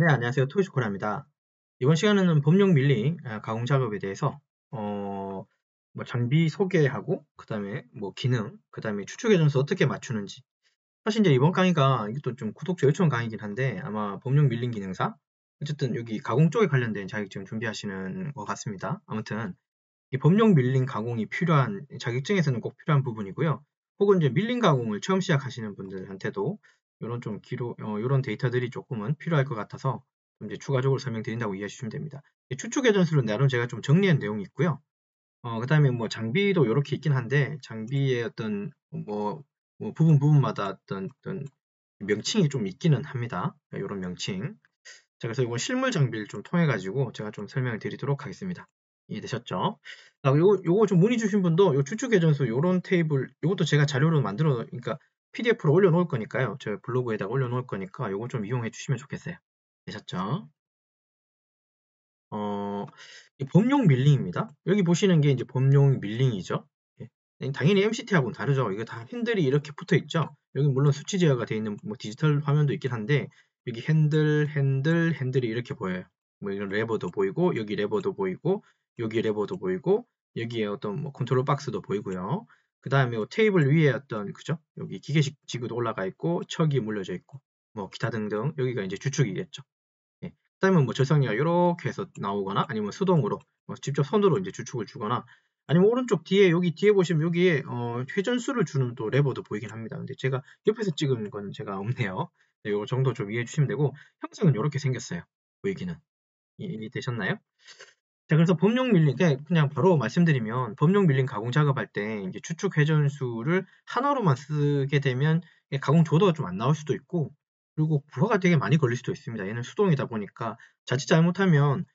네, 안녕하세요. 토이스코라입니다. 이번 시간에는 범용 밀링 가공 작업에 대해서 뭐 장비 소개하고 그다음에 뭐 기능, 그다음에 추출 회전수 어떻게 맞추는지. 사실 이제 이번 강의가 이것도 좀 구독자 요청 강의긴 한데 아마 범용 밀링 기능사 어쨌든 여기 가공 쪽에 관련된 자격증 준비하시는 것 같습니다. 아무튼 이 범용 밀링 가공이 필요한 자격증에서는 꼭 필요한 부분이고요. 혹은 이제 밀링 가공을 처음 시작하시는 분들한테도 이런 좀 이런 데이터들이 조금은 필요할 것 같아서 좀 이제 추가적으로 설명드린다고 이해해 주시면 됩니다. 추측 회전술은 나름 제가 좀 정리한 내용이 있고요. 그다음에 뭐 장비도 이렇게 있긴 한데 장비의 어떤 뭐 부분마다 어떤 명칭이 좀 있기는 합니다. 이런 명칭. 자, 그래서 이거 실물 장비를 좀 통해 가지고 제가 좀 설명을 드리도록 하겠습니다. 이해되셨죠? 요거 좀 문의 주신 분도 요 추측 계전수 요런 테이블 요것도 제가 자료로 그러니까 PDF로 올려놓을 거니까요. 저 블로그에다가 올려놓을 거니까 요거 좀 이용해 주시면 좋겠어요. 되셨죠? 어, 이 범용 밀링입니다. 여기 보시는 게 이제 범용 밀링이죠. 예. 당연히 MCT하고는 다르죠. 이거 다 핸들이 이렇게 붙어 있죠. 여기 물론 수치 제어가 되어 있는 뭐 디지털 화면도 있긴 한데 여기 핸들이 이렇게 보여요. 뭐 이런 레버도 보이고 여기 레버도 보이고 여기 레버도 보이고 여기에 어떤 뭐 컨트롤 박스도 보이고요. 그 다음에 테이블 위에 어떤 그죠? 여기 기계식 지구도 올라가 있고 척이 물려져 있고 뭐 기타 등등 여기가 이제 주축이겠죠. 예. 그다음에 뭐 절삭기가 이렇게 해서 나오거나 아니면 수동으로 직접 손으로 이제 주축을 주거나 아니면 오른쪽 뒤에 여기 뒤에 보시면 여기에 회전수를 주는 또 레버도 보이긴 합니다. 근데 제가 옆에서 찍은 건 제가 없네요. 네, 요 정도 좀 이해해 주시면 되고 형상은 이렇게 생겼어요. 보이기는 이해되셨나요? 자, 그래서 범용 밀링 그냥 바로 말씀드리면 범용 밀링 가공 작업할 때 이제 추축 회전수를 하나로만 쓰게 되면 가공 조도가 좀 안 나올 수도 있고 그리고 부하가 되게 많이 걸릴 수도 있습니다. 얘는 수동이다 보니까 자칫 잘못하면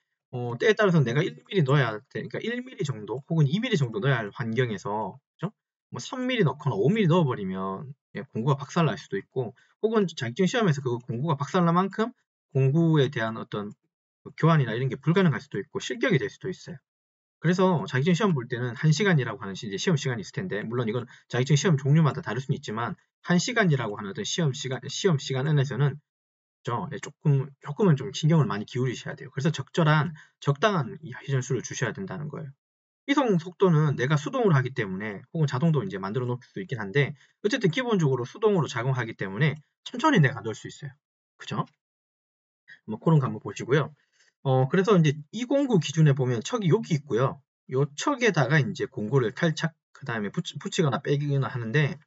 때에 따라서 내가 1mm 넣어야 돼. 그러니까 1mm 정도 혹은 2mm 정도 넣어야 할 환경에서 그죠? 뭐 3mm 넣거나 5mm 넣어버리면 공구가 박살날 수도 있고 혹은 자격증 시험에서 그 공구가 박살날 만큼 공구에 대한 어떤 교환이나 이런 게 불가능할 수도 있고 실격이 될 수도 있어요. 그래서 자격증 시험 볼 때는 1시간이라고 하는 이제 시험 시간이 있을 텐데 물론 이건 자격증 시험 종류마다 다를 수는 있지만 1시간이라고 하는 어떤 시험 시간 안에서는 조금은 좀 신경을 많이 기울이셔야 돼요. 그래서 적당한 회전수를 주셔야 된다는 거예요. 이송 속도는 내가 수동으로 하기 때문에 혹은 자동도 이제 만들어 놓을 수 있긴 한데 어쨌든 기본적으로 수동으로 작용하기 때문에 천천히 내가 넣을 수 있어요. 그죠? 뭐 그런 거 한번 보시고요. 그래서 이제 209 기준에 보면 척이 여기 있고요. 요 척에다가 이제 공구를 탈착, 그 다음에 붙이거나 빼기거나 하는데,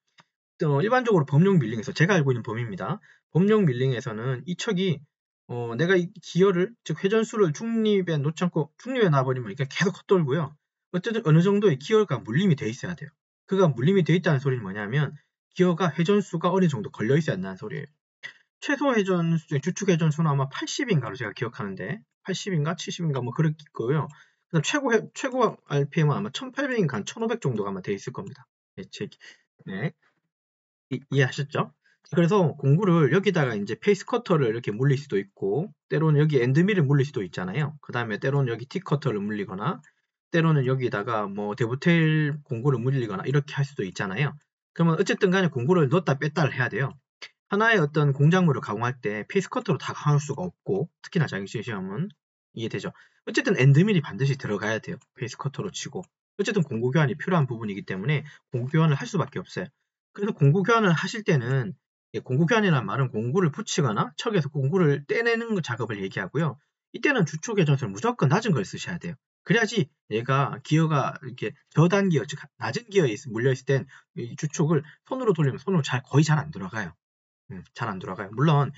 일반적으로 범용 밀링에서, 제가 알고 있는 범위입니다. 범용 밀링에서는 이 척이, 내가 이 기어를, 즉 회전수를 중립에 놓지 않고 중립에 놔버리면 이게 계속 헛돌고요. 어쨌든 어느 정도의 기어가 물림이 돼 있어야 돼요. 그가 물림이 돼 있다는 소리는 뭐냐면, 기어가 회전수가 어느 정도 걸려 있어야 한다는 소리예요. 최소 회전수, 주축 회전수는 아마 80인가로 제가 기억하는데 80인가 70인가 뭐 그럴 거고요. 그다음 최고 RPM은 아마 1800인가 1500 정도가 아마 돼 있을 겁니다. 네, 이해하셨죠? 그래서 공구를 여기다가 이제 페이스 커터를 이렇게 물릴 수도 있고 때로는 여기 엔드밀을 물릴 수도 있잖아요. 그 다음에 때로는 여기 티 커터를 물리거나 때로는 여기다가 뭐 데브테일 공구를 물리거나 이렇게 할 수도 있잖아요. 그러면 어쨌든 간에 공구를 넣었다 뺐다를 해야 돼요. 하나의 어떤 공작물을 가공할 때 페이스 커터로 다 가공할 수가 없고 특히나 자격증 시험은 이해되죠. 어쨌든 엔드밀이 반드시 들어가야 돼요. 페이스 커터로 치고 어쨌든 공구 교환이 필요한 부분이기 때문에 공구 교환을 할 수밖에 없어요. 그래서 공구 교환을 하실 때는 공구 교환이라는 말은 공구를 붙이거나 척에서 공구를 떼내는 작업을 얘기하고요. 이때는 주축 회전수를 무조건 낮은 걸 쓰셔야 돼요. 그래야지 얘가 기어가 이렇게 저단 기어, 즉 낮은 기어에 물려 있을 땐 이 주축을 손으로 돌리면 손으로 거의 잘 안 들어가요. 잘 안 돌아가요. 물론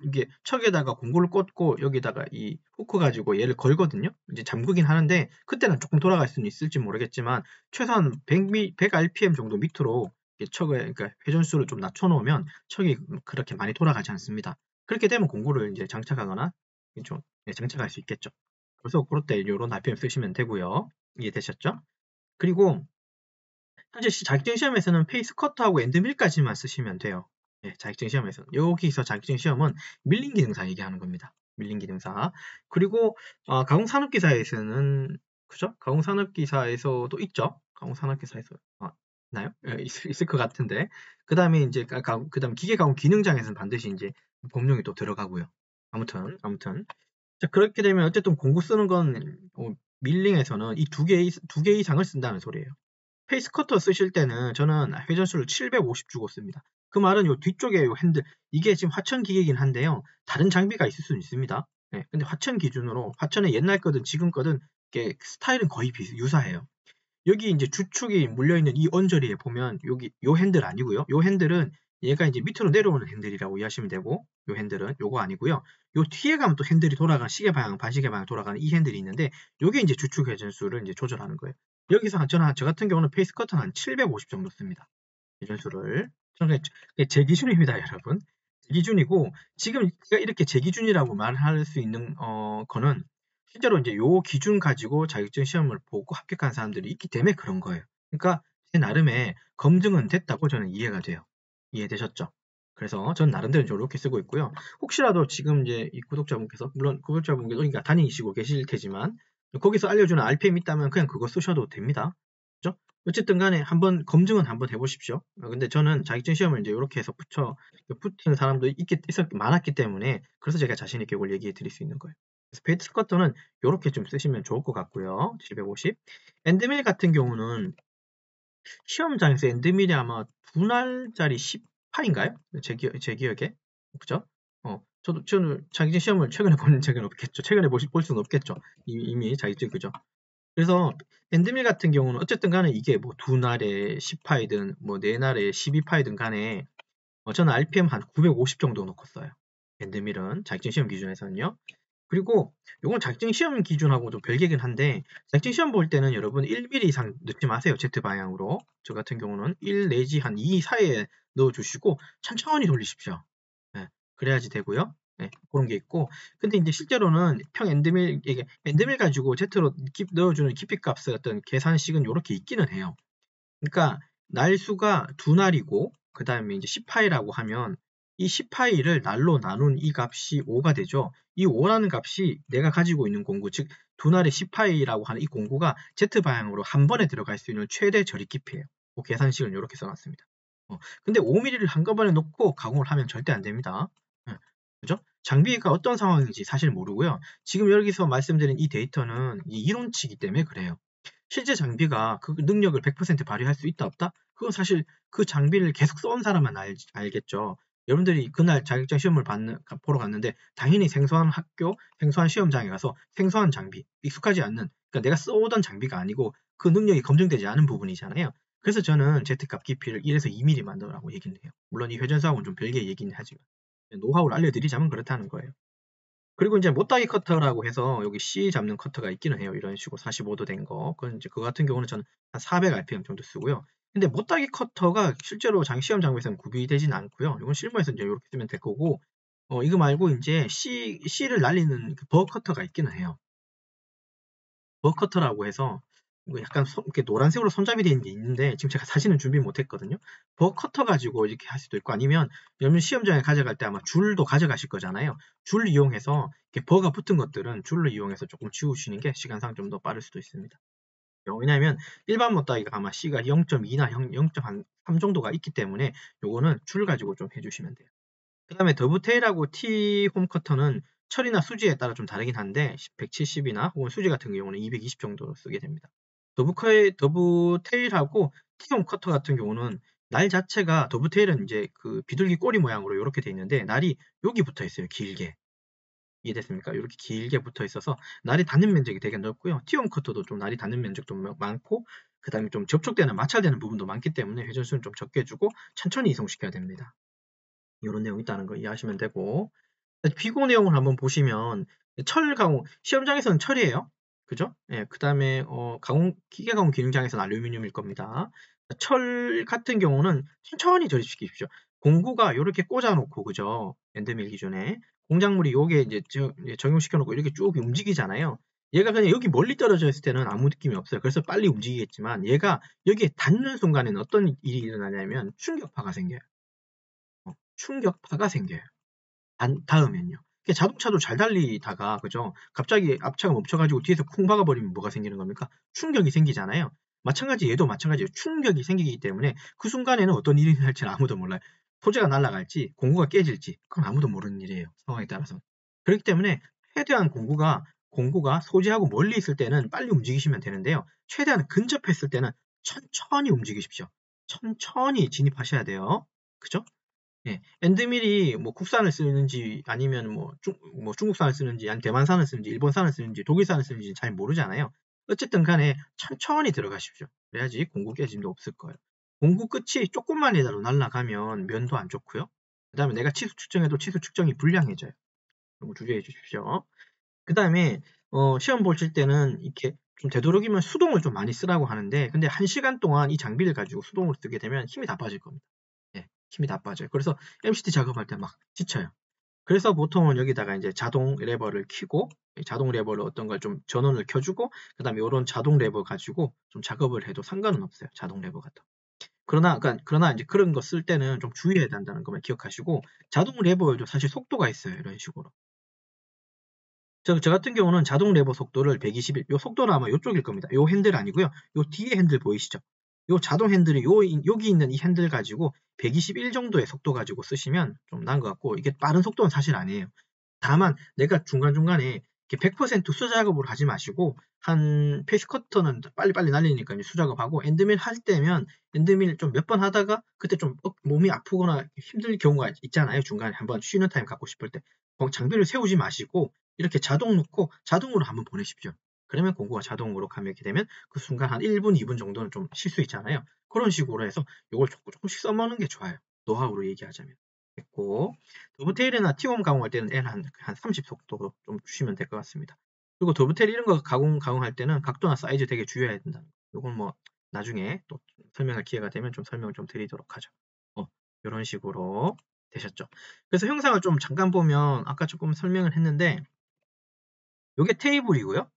이게 척에다가 공구를 꽂고 여기다가 이 후크 가지고 얘를 걸거든요. 이제 잠그긴 하는데 그때는 조금 돌아갈 수는 있을지 모르겠지만 최소한 100 RPM 정도 밑으로 그러니까 회전수를 좀 낮춰놓으면 척이 그렇게 많이 돌아가지 않습니다. 그렇게 되면 공구를 이제 장착하거나 좀 장착할 수 있겠죠. 그래서 그럴 때 이런 RPM 쓰시면 되고요. 이해되셨죠? 그리고 현재 자격증 시험에서는 페이스 커터하고 엔드밀까지만 쓰시면 돼요. 자격증 시험에서는. 여기서 자격증 시험은 밀링 기능사 얘기하는 겁니다. 밀링 기능사. 그리고 가공산업기사에서는 그죠? 가공산업기사에서도 있죠. 가공산업기사에서 있나요? 있을 것 같은데. 그 다음에 이제 그다음 기계 가공 기능장에서는 반드시 이제 법령이 또 들어가고요. 아무튼. 자, 그렇게 되면 어쨌든 공구 쓰는 건 밀링에서는 이 두 개 이상을 쓴다는 소리예요. 페이스 커터 쓰실 때는 저는 회전수를 750 주고 씁니다. 그 말은 요 뒤쪽에 요 핸들, 이게 지금 화천 기계이긴 한데요. 다른 장비가 있을 수는 있습니다. 네, 근데 화천 기준으로, 화천의 옛날 거든 지금 거든 이게 스타일은 거의 유사해요. 여기 이제 주축이 물려있는 이 언저리에 보면 여기 요 핸들 아니고요. 요 핸들은 얘가 이제 밑으로 내려오는 핸들이라고 이해하시면 되고, 요 핸들은 요거 아니고요. 요 뒤에 가면 또 핸들이 돌아가는 시계 방향, 반시계 방향 돌아가는 이 핸들이 있는데, 요게 이제 주축 회전수를 이제 조절하는 거예요. 여기서 저는 저 같은 경우는 페이스 커터는 한 750 정도 씁니다. 회전수를. 저는 제 기준입니다, 여러분. 제 기준이고, 지금 제가 이렇게 제 기준이라고 말할 수 있는 거는 실제로 이제 요 기준 가지고 자격증 시험을 보고 합격한 사람들이 있기 때문에 그런 거예요. 그러니까 제 나름의 검증은 됐다고 저는 이해가 돼요. 이해되셨죠? 그래서 전 나름대로 이렇게 쓰고 있고요. 혹시라도 지금 이제 이 구독자분께서, 물론 구독자분께서 그러니까 다니시고 계실 테지만 거기서 알려주는 RPM 있다면 그냥 그거 쓰셔도 됩니다. 그죠? 어쨌든 간에 한번 검증은 한번 해보십시오. 근데 저는 자격증 시험을 이제 이렇게 해서 붙이는 사람도 많았기 때문에 그래서 제가 자신 있게 이걸 얘기해 드릴 수 있는 거예요. 그래서 페이스 커터는 이렇게 좀 쓰시면 좋을 것 같고요. 750. 엔드밀 같은 경우는 시험장에서 엔드밀이 아마 2날짜리 10파인가요? 제 기억에. 그죠? 저는 자격증 시험을 최근에 본 적은 없겠죠. 최근에 볼 수는 없겠죠. 이미 자격증, 그죠? 그래서 엔드밀 같은 경우는 어쨌든 간에 이게 뭐 2날에 10파이든 뭐 4날에 12파이든 간에 저는 RPM 한 950 정도 놓고 써요. 엔드밀은 자격증 시험 기준에서는요. 그리고 이건 자격증 시험 기준하고 좀 별개긴 한데, 자격증 시험 볼 때는 여러분 1mm 이상 넣지 마세요. Z 방향으로. 저 같은 경우는 1 내지 한 2 사이에 넣어주시고 천천히 돌리십시오. 네, 그래야지 되고요. 네, 그런 게 있고, 근데 이제 실제로는 이게 엔드밀 가지고 Z로 넣어주는 깊이 값의 어떤 계산식은 이렇게 있기는 해요. 그러니까 날수가 2날이고 그 다음에 이제 10파이라고 하면 이 10파이를 날로 나눈 이 값이 5가 되죠. 이 5라는 값이 내가 가지고 있는 공구, 즉 2날의 10파이라고 하는 이 공구가 Z 방향으로 한 번에 들어갈 수 있는 최대 저리 깊이에요. 그 계산식을 이렇게 써놨습니다. 근데 5mm를 한꺼번에 놓고 가공을 하면 절대 안 됩니다. 그죠? 장비가 어떤 상황인지 사실 모르고요. 지금 여기서 말씀드린 이 데이터는 이 이론치기 때문에 그래요. 실제 장비가 그 능력을 100% 발휘할 수 있다 없다? 그건 사실 그 장비를 계속 써온 사람만 알겠죠. 여러분들이 그날 자격증 시험을 보러 갔는데 당연히 생소한 학교, 생소한 시험장에 가서 생소한 장비, 익숙하지 않는, 그러니까 내가 써오던 장비가 아니고 그 능력이 검증되지 않은 부분이잖아요. 그래서 저는 Z값 깊이를 1에서 2mm 만들라고 얘기를 해요. 물론 이 회전수하고는 좀 별개의 얘기는 하지만 노하우를 알려드리자면 그렇다는 거예요. 그리고 이제 못따기 커터라고 해서 여기 C 잡는 커터가 있기는 해요. 이런 식으로 45도 된 거. 그건 이제 그거 같은 경우는 저는 한 400rpm 정도 쓰고요. 근데 못따기 커터가 실제로 시험 장비에서는 구비되진 않고요. 이건 실무에서 이제 이렇게 쓰면 될 거고, 이거 말고 이제 C를 날리는 그 버거 커터가 있기는 해요. 버거 커터라고 해서 약간 이렇게 노란색으로 손잡이 되어 있는 게 있는데 지금 제가 사진은 준비 못 했거든요. 버거 커터 가지고 이렇게 할 수도 있고, 아니면 여러분 시험장에 가져갈 때 아마 줄도 가져가실 거잖아요. 줄 이용해서 이렇게 버거가 붙은 것들은 줄로 이용해서 조금 지우시는 게 시간상 좀 더 빠를 수도 있습니다. 왜냐하면 일반 못따기가 아마 C가 0.2나 0.3 정도가 있기 때문에 요거는 줄 가지고 좀 해주시면 돼요. 그 다음에 더브테일하고 T홈 커터는 철이나 수지에 따라 좀 다르긴 한데 170이나 혹은 수지 같은 경우는 220 정도로 쓰게 됩니다. 더브테일하고 T홈 커터 같은 경우는 날 자체가, 더브테일은 이제 그 비둘기 꼬리 모양으로 이렇게 돼 있는데 날이 여기 붙어 있어요. 길게. 이해됐습니까? 이렇게 길게 붙어 있어서 날이 닿는 면적이 되게 넓고요. T홈 커터도 좀 날이 닿는 면적도 많고, 그 다음에 좀 접촉되는, 마찰되는 부분도 많기 때문에 회전수는 좀 적게 주고 천천히 이송시켜야 됩니다. 이런 내용이 있다는 거 이해하시면 되고, 비고 내용을 한번 보시면 철 가공, 시험장에서는 철이에요. 그죠? 예, 그 다음에 기계 가공 기능장에서는 알루미늄일 겁니다. 철 같은 경우는 천천히 조립시키십시오. 공구가 이렇게 꽂아놓고, 그죠? 엔드밀 기준에 공작물이 요게 이제 적용시켜놓고 이렇게 쭉 움직이잖아요. 얘가 그냥 여기 멀리 떨어져 있을 때는 아무 느낌이 없어요. 그래서 빨리 움직이겠지만 얘가 여기에 닿는 순간에는 어떤 일이 일어나냐면 충격파가 생겨요. 충격파가 생겨요. 닿으면요. 자동차도 잘 달리다가, 그죠? 갑자기 앞차가 멈춰가지고 뒤에서 쿵 박아버리면 뭐가 생기는 겁니까? 충격이 생기잖아요. 마찬가지, 얘도 마찬가지예요. 충격이 생기기 때문에 그 순간에는 어떤 일이 날지는 아무도 몰라요. 토제가 날아갈지 공구가 깨질지 그건 아무도 모르는 일이에요. 상황에 따라서. 그렇기 때문에 최대한 공구가 소지하고 멀리 있을 때는 빨리 움직이시면 되는데요. 최대한 근접했을 때는 천천히 움직이십시오. 천천히 진입하셔야 돼요. 그죠? 예, 엔드밀이 뭐 국산을 쓰는지 아니면 뭐 중국산을 쓰는지 아니면 대만산을 쓰는지 일본산을 쓰는지 독일산을 쓰는지 잘 모르잖아요. 어쨌든 간에 천천히 들어가십시오. 그래야지 공구 깨짐도 없을 거예요. 공구 끝이 조금만이라도 날아가면 면도 안 좋고요. 그 다음에 내가 치수 측정해도 치수 측정이 불량해져요. 그거 주의해 주십시오. 그 다음에 시험 보실 때는 이렇게 좀 되도록이면 수동을 좀 많이 쓰라고 하는데 근데 1시간 동안 이 장비를 가지고 수동으로 쓰게 되면 힘이 다 빠질 겁니다. 예, 힘이 다 빠져요. 그래서 MCT 작업할 때 막 지쳐요. 그래서 보통은 여기다가 이제 자동 레버를 켜고 자동 레버를 어떤 걸 좀 전원을 켜주고 그 다음에 이런 자동 레버 가지고 좀 작업을 해도 상관은 없어요. 자동 레버 같은. 그러나 이제 그런 거 쓸 때는 좀 주의해야 된다는 것만 기억하시고 자동 레버에도 사실 속도가 있어요. 이런 식으로. 저 같은 경우는 자동 레버 속도를 121, 요 속도는 아마 요쪽일 겁니다. 요 핸들 아니고요. 요 뒤에 핸들 보이시죠? 요 자동 핸들이 여기 있는 이 핸들 가지고 121 정도의 속도 가지고 쓰시면 좀 나은 것 같고, 이게 빠른 속도는 사실 아니에요. 다만 내가 중간중간에 100% 수작업을 하지 마시고 한 페이스커터는 빨리빨리 날리니까 수작업하고 엔드밀 할 때면 엔드밀 좀 몇 번 하다가 그때 좀 몸이 아프거나 힘들 경우가 있잖아요. 중간에 한번 쉬는 타임 갖고 싶을 때 장비를 세우지 마시고 이렇게 자동 놓고 자동으로 한번 보내십시오. 그러면 공구가 자동으로 감염이 되면 그 순간 한 1분, 2분 정도는 좀 쉴 수 있잖아요. 그런 식으로 해서 이걸 조금씩 써먹는 게 좋아요. 노하우로 얘기하자면. 됐고, 도브테일이나 티홈 가공할 때는 L 한 30속도로 좀 주시면 될 것 같습니다. 그리고 도브테일 이런 거 가공할 때는 각도나 사이즈 되게 주의해야 된다는 거. 이건 뭐 나중에 또 설명할 기회가 되면 좀 설명을 좀 드리도록 하죠. 이런 식으로 되셨죠. 그래서 형상을 좀 잠깐 보면 아까 조금 설명을 했는데 이게 테이블이고요.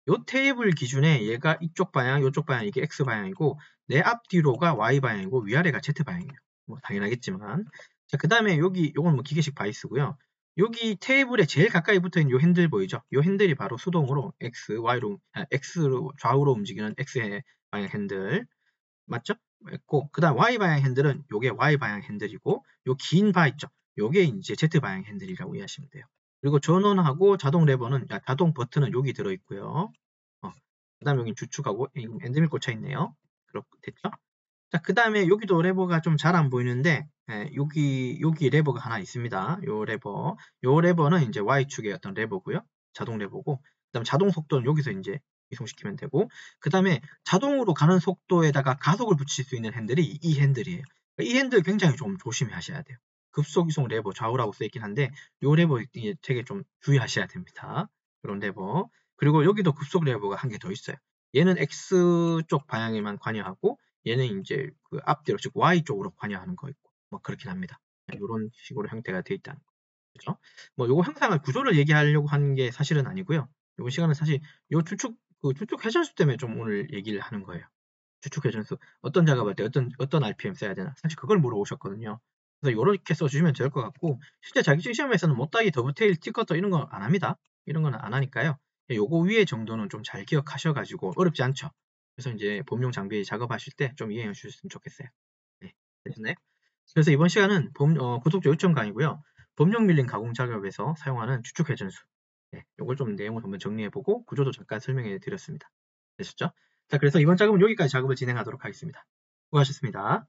이 테이블 기준에 얘가 이쪽 방향, 이쪽 방향 이게 X 방향이고 내 앞뒤로가 Y 방향이고 위아래가 Z 방향이에요. 뭐 당연하겠지만 자, 그 다음에 요건 뭐 기계식 바이스고요. 여기 테이블에 제일 가까이 붙어 있는 요 핸들 보이죠? 요 핸들이 바로 수동으로 X로 좌우로 움직이는 X 방향 핸들 맞죠? 있고 그 다음 Y 방향 핸들은 요게 Y 방향 핸들이고 요 긴 바 있죠? 요게 이제 Z 방향 핸들이라고 이해하시면 돼요. 그리고 전원하고 자동 레버는 자동 버튼은 여기 들어 있고요. 그 다음에 여기 주축하고 엔드밀 꽂혀 있네요. 그렇게 됐죠? 자, 그 다음에 여기도 레버가 좀 잘 안 보이는데 여기 레버가 하나 있습니다. 요 레버는 이제 Y축의 어떤 레버고요. 자동 레버고 그 다음 자동 속도는 여기서 이제 이송시키면 되고 그 다음에 자동으로 가는 속도에다가 가속을 붙일 수 있는 핸들이 이 핸들이에요. 이 핸들 굉장히 좀 조심하셔야 돼요. 급속 이송 레버 좌우라고 써있긴 한데 요 레버 되게 좀 주의하셔야 됩니다. 이런 레버. 그리고 여기도 급속 레버가 한 개 더 있어요. 얘는 X쪽 방향에만 관여하고 얘는 이제 그 앞뒤로 즉 Y 쪽으로 관여하는 거 있고 뭐 그렇긴 합니다. 이런 식으로 형태가 되어 있다는 거죠. 뭐 요거 형상을 구조를 얘기하려고 하는 게 사실은 아니고요. 이번 시간은 사실 요 주축 회전수 때문에 좀 오늘 얘기를 하는 거예요. 주축 회전수 어떤 작업할 때 어떤 RPM 써야 되나 사실 그걸 물어보셨거든요. 그래서 이렇게 써주시면 될 것 같고 실제 자격증 시험에서는 못따기 더블테일 티커터 이런 거 안 합니다. 이런 거는 안 하니까요. 요거 위에 정도는 좀 잘 기억하셔가지고 어렵지 않죠. 그래서 이제 범용 장비 작업하실 때 좀 이해해 주셨으면 좋겠어요. 네, 되셨나요? 그래서 이번 시간은 고속조 요청 강의고요. 범용 밀링 가공 작업에서 사용하는 주축 회전수. 네, 요걸 좀 내용을 한번 정리해보고 구조도 잠깐 설명해 드렸습니다. 되셨죠? 자, 그래서 이번 작업은 여기까지 작업을 진행하도록 하겠습니다. 수고하셨습니다.